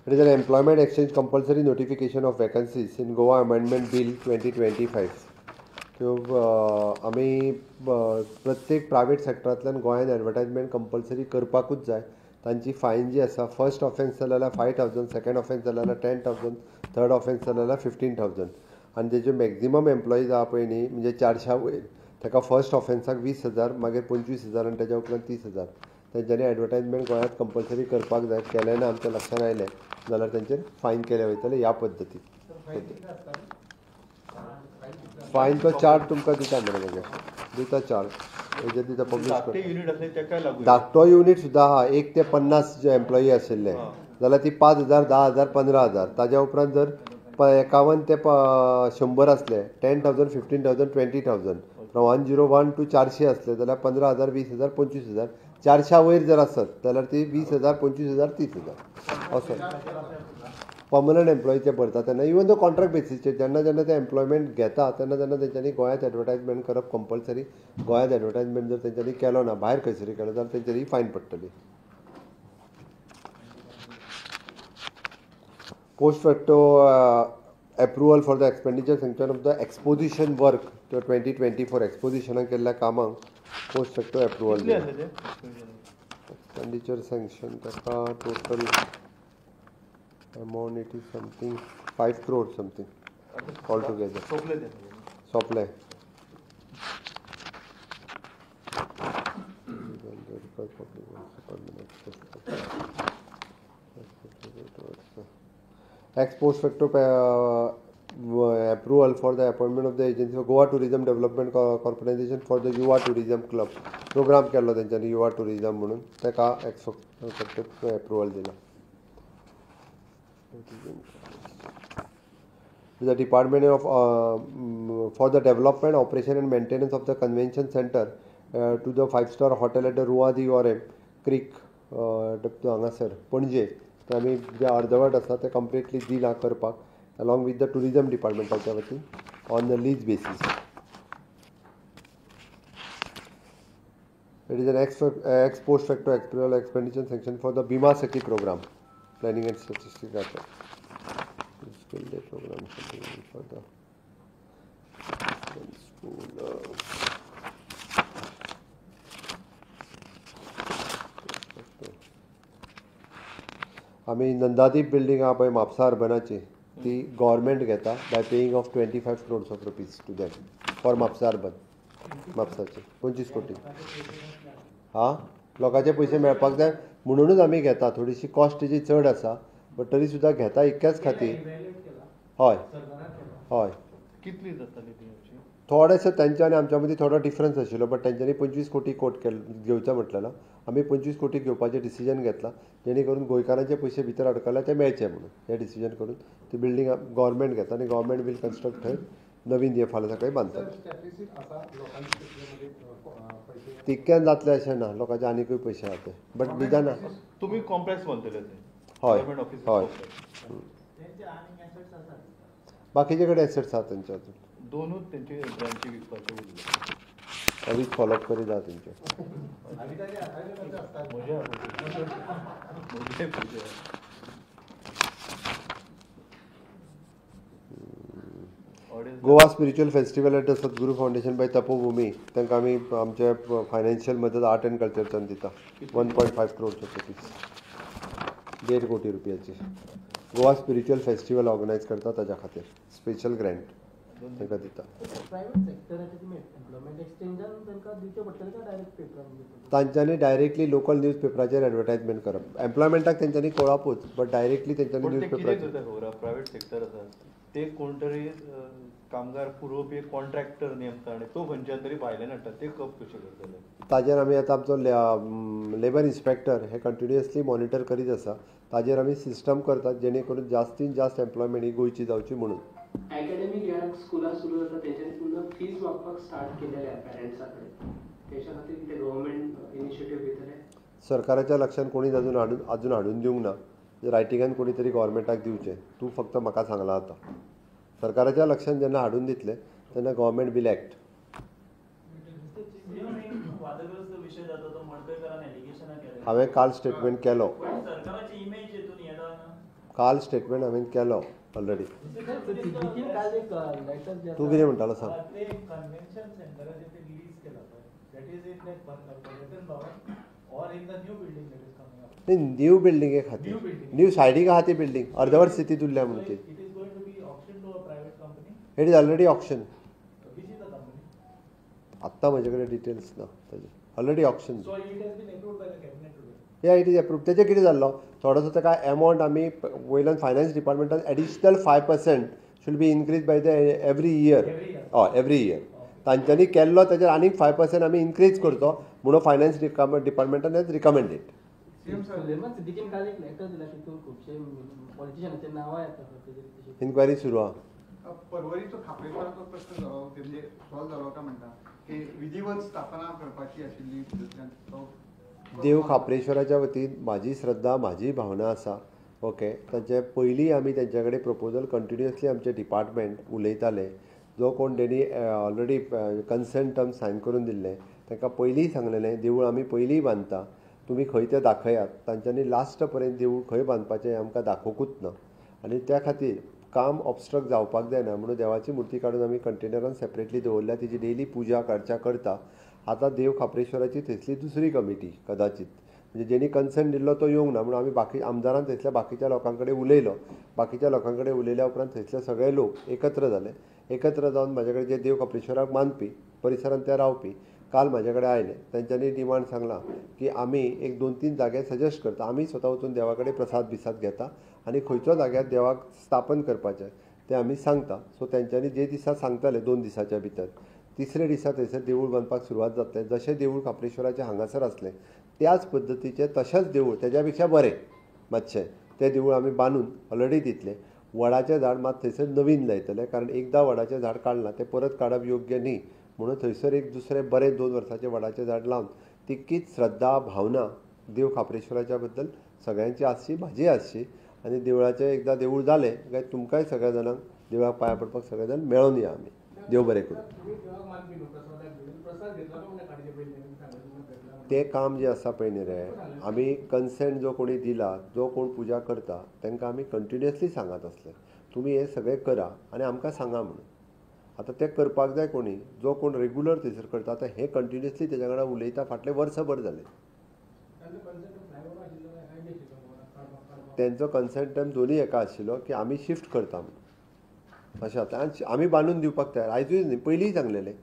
It is an employment exchange compulsory notification of vacancies in Goa Amendment Bill 2025. आमी प्रत्येक private सेक्टरांतल्यान गोंयांत advertisement compulsory करपाकूच जाय. तांची फायन जी आसा, फर्स्ट ऑफेन्स जाल्यार 5,000, सेकंड ऑफेन्स जाल्यार 10,000, थर्ड ऑफेन्स जाल्यार 15,000. आनी तेजे मॅक्झिमम एम्प्लॉईज आहा पळय न्ही, म्हणजे 400 वयर, ताका फर्स्ट ऑफेन्साक 20,000, मागीर 25,000 आनी तेज्या उपरांत 30,000. तेंच्यांनी एडवर्टायजमेंट गोंयांत कंपल्सरी करपाक जाय. केलें ना आमच्या लक्षान आयलें जाल्यार तेंचेर फायन केले वयतले ह्या पद्दतीन. फायन तो चार्ज तुमकां दिता मरे तेजे दिता चार्ज हेजे दिता पब्लीश करता. धाकटो युनीट सुद्दां आहा, 1 ते 50 जे एम्प्लॉई आशिल्ले जाल्यार ती 5,000, 10,000, 15,000. ताज्या उपरांत जर 51 ते 100 असले, 10,000, 15,000, 20,000. फ्रॉम 101 to 400 असले जाल्यार 15,000, 20,000, 25,000. 400 वयर जर आसत जाल्यार ती 20,000, 25,000, 30,000 असो पर्मनंट एम्प्लॉईचे भरता तेन्ना. इवन दो कॉन्ट्रॅक्ट बेसिसचेर जेन्ना जेन्ना ते एम्प्लॉयमेंट घेता तेन्ना तेन्ना तेंच्यांनी गोंयांत एडवर्टायजमेंट करप कंपल्सरी. गोंयांत एडवर्टायजमेंट जर तेंच्यांनी केलो ना, भायर खंयसरी केलो जाल्यार तेंचेर फायन पडटली. Post facto approval for the expenditure sanction of the exposition work 2024 एक्सपोजिशनाक केल्ल्या कामांक पोस्ट फॅक्टो एप्रुवल दिला. एक्सपेंडिचर सँक्शन ताका total amount it is something 5 crores something altogether. Sople. Ex post facto approval for the appointment of the agency of Goa Tourism Development Corporation for the Yuva Tourism Club. Program केल्लो तेंच्यांनी युवा tourism म्हणून, ताका ex facto approval दिला. The Department of for the development, operation and maintenance of the convention center to the 5-star hotel at the Ruadi Orem Creek हांगासर पणजे आमी जे अर्दवट आसा ते कंप्लिटली दिला करपाक along with the tourism departmentaच्या वतीन on the lease basis. It is an ex post facto actual expenditure sanction for the Bima Sakhi program, planning and statistics data. Skill day program for the school. आमी नंदादीप building आहा पळय म्हापसा अर्बनाची, ती government घेता by paying of 25 crores of rupees to that for Mhapsa urban. म्हापसाचे 25 कोटी. हां, लोकांचे पयशे मेळपाक जाय म्हणूनच आमी घेता. थोडीशी कॉस्ट तेजी चड आसा बट तरी सुद्दां घेता इतक्याच खातीर. हय हय कितली जाताली ती? थोडेशे तेंच्या आनी आमच्या मदीं थोडो डिफरन्स आशिल्लो बट तेंच्यांनी 25 कोटी कोट घेवचो म्हटलेलो. आमी 25 कोटी घेवपाचें डिसिजन घेतला जेणे करून गोंयकारांचे पयशे भितर अडकल्या ते मेळचे म्हणून. हें डिसिजन करून ती बिल्डींग गव्हर्मेंट घेता आनी गव्हर्मेंट वील कन्स्ट्रक्ट थंय नवीन हे फाल्यां सकाळीं बांदतात. तितक्यान जातलें अशें ना, लोकांचे आनीकूय पयशे आहा ते बट निदान तुमी कॉम्प्लेक्स बांदतले ते. हय हय. बाकीचे कडेन एसेट्स आहा तेंचे अजून. दोनूच तेंचे ब्रांची विकपाचे उरले. वीक फॉलोअप करीत आहा तेंचे. Goa spiritual festival at the Sadhguru foundation bye तपोभूमी तांकां आमी आमचे फायनान्शियल मदत आर्ट एंड कल्चरच्यान दिता 1.5 crores रुपीज. 1.5 कोटी रुपयाची. गोवा स्पिरिच्युअल फेस्टिवल ऑर्गनायज करता ताच्या खातीर स्पेशल ग्रँट तांकां दिता. तांच्यांनी डायरेक्टली लोकल न्यूज पेपराचेर एडवर्टायजमेंट करप. एम्प्लॉयमेंटाक तेंच्यांनी कळपूच बट डायरेक्टली तेंच्यांनी न्यूज पेपराचेर. प्रायवेट सेक्टर आसा ते कोण तरी कामगार पुरोवपी कॉन्ट्रॅक्टर नेमता आनी तो खंयच्यान तरी भायल्यान हाडटा, ते कप कशे करतले? ताजेर आमी आतां आमचो लेबर इन्स्पेक्टर हे कंटिन्युअसली मॉनिटर करीत आसा. ताजेर आमी सिस्टम करतात जेणे करून जास्तीत जास्त एम्प्लॉयमेंट ही गोंयची जावची म्हणून. अकॅडमिक इयर स्कुलां सुरू जाता तेंच्यांनी पुन्हा फीज मागपाक स्टार्ट केलेले आहे पेरंट्सा कडेन. तेच्या खातीर कितें गव्हर्मेंट इनिशिएटीव घेतले? सरकाराच्या लक्षान कोणी अजून हाडून दिवंक ना. रायटिंगान कोणी तरी गव्हर्मेंटाक दिवचें. तूं फक्त म्हाका सांगलां आतां. सरकाराच्या लक्षान जेन्ना हाडून दितले तेन्ना गव्हर्मेंट विल एक्ट. हांवें काल स्टेटमेंट केलो. काल स्टेटमेंट हांवें केलो ऑलरेडी. तूं कितें म्हणटालो सांग. नाही, न्यू बिल्डिंगे खातीर, न्यू सायडीक आहा ती बिल्डींग अर्दवर स्थितीत उरल्या म्हणून ती. It is already option. आत्ता म्हजे कडेन डिटेल्स ना ताजे. Already option. Yeah it is approved. तेजे कितें जाल्लो थोडोसो ताका एमावंट आमी वयल्यान फायनान्स डिपार्टमेंटान additional 5% should be increase by the every year. हय एवरी इयर तांच्यांनी केल्लो ताचेर आनीक 5% आमी इनक्रीज करचो म्हणून फायनान्स डिपार्टमेंटान रिकमेंडेड. इन्क्वायरी सुरू आहा. परवरीचो खापेश्वराचो प्रश्न जालो म्हणजे सॉल्व जालो काय म्हणटा की विधिवत स्थापना करपाची आशिल्ली तो देव खापरेश्वराच्या वतीन म्हाजी श्रद्धा म्हाजी भावना आसा. ओके, ताचे पयलीं आमी तेंच्या कडेन प्रपोजल कंटिन्युअसली आमचे डिपार्टमेंट उलयताले. जो कोण तेणी ऑलरेडी कन्सेंट टर्म सायन करून दिल्ले तांकां पयलीं सांगलेलें देवूळ आमी पयलीं बांदता, तुमी खंय तें दाखयात. तांच्यांनी लास्ट पर्यंत देवूळ खंय बांदपाचें आमकां दाखोवंकूच ना. आनी त्या खातीर काम ऑब्स्ट्रक्ट जावपाक जायना म्हणून देवाची मुर्ती काडून आमी कंटेनरान सेपरेटली दवरल्या. तिची डेली पुजा अर्चा करता. आतां देव खापरेश्वराची थंयसली दुसरी कमिटी कदाचित म्हणजे जेणी कन्सेंट दिल्लो तो येवंक ना म्हणून आमी बाकी आमदारान थंयसल्या बाकीच्या लोकां कडेन उलयलो. बाकीच्या लोकां कडेन उलयल्या उपरांत थंयसले सगळे लोक एकत्र जाले. एकत्र जावन म्हाजे कडेन जे देव खापरेश्वराक मानपी परिसरांत ते रावपी काल म्हाजे कडेन आयले. तांच्यांनी डिमांड सांगला की आमी एक 2-3 जागे सजेस्ट करता. आमी स्वता वचून देवा कडेन प्रसाद बिसाद घेता आनी खंयच्या जाग्यार देवाक स्थापन करपाचें तें आमी सांगता. सो तेंच्यांनी जे दिसा सांगताले 2 दिसाच्या भितर तिसरे दिसा थंयसर देवूळ बांदपाक सुरवात जातलें. जशें देवूळ खापरेश्वराचें हांगासर आसलें त्याच पद्दतीचें तशेंच देवूळ तेज्या पेक्षा बरें मातशें तें देवूळ आमी बांदून ऑलरेडी दितलें. वडाचें झाड मात थंयसर नवीन लायतले कारण एकदां वडाचें झाड काडलां तें परत काडप योग्य न्ही म्हणून थंयसर एक दुसरें बरें 2 वर्साचें वडाचें झाड लावन तितकीच श्रद्धा भावना देव खापरेश्वराच्या बद्दल सगळ्यांची आसची म्हाजी आसची. आनी देवळाचें एकदां देवूळ जालें काय तुमकांय सगळ्या जाणांक देवळाक पांयां पडपाक सगळे जाण मेळोन या आमी. देव बरें करूं. तें काम जें आसा पळय न्ही रे आमी कन्सेंट जो कोणी दिला जो कोण पुजा करता तांकां आमी कंटिन्युअसली सांगत आसले तुमी हें सगळें करा आनी आमकां सांगा म्हणून. आतां तें करपाक जाय कोणी जो कोण रेगुलर थंयसर करता आतां हें कंटिन्युअसली तेज्या वांगडा उलयता फाटलें वर्सभर जालें. तेंचो कन्सेंट टायम दोनूय एका आशिल्लो की आमी शिफ्ट करता म्हणून. अशें आतां आमी बांदून दिवपाक तयार. आयजूच न्ही पयलींय सांगलेलें.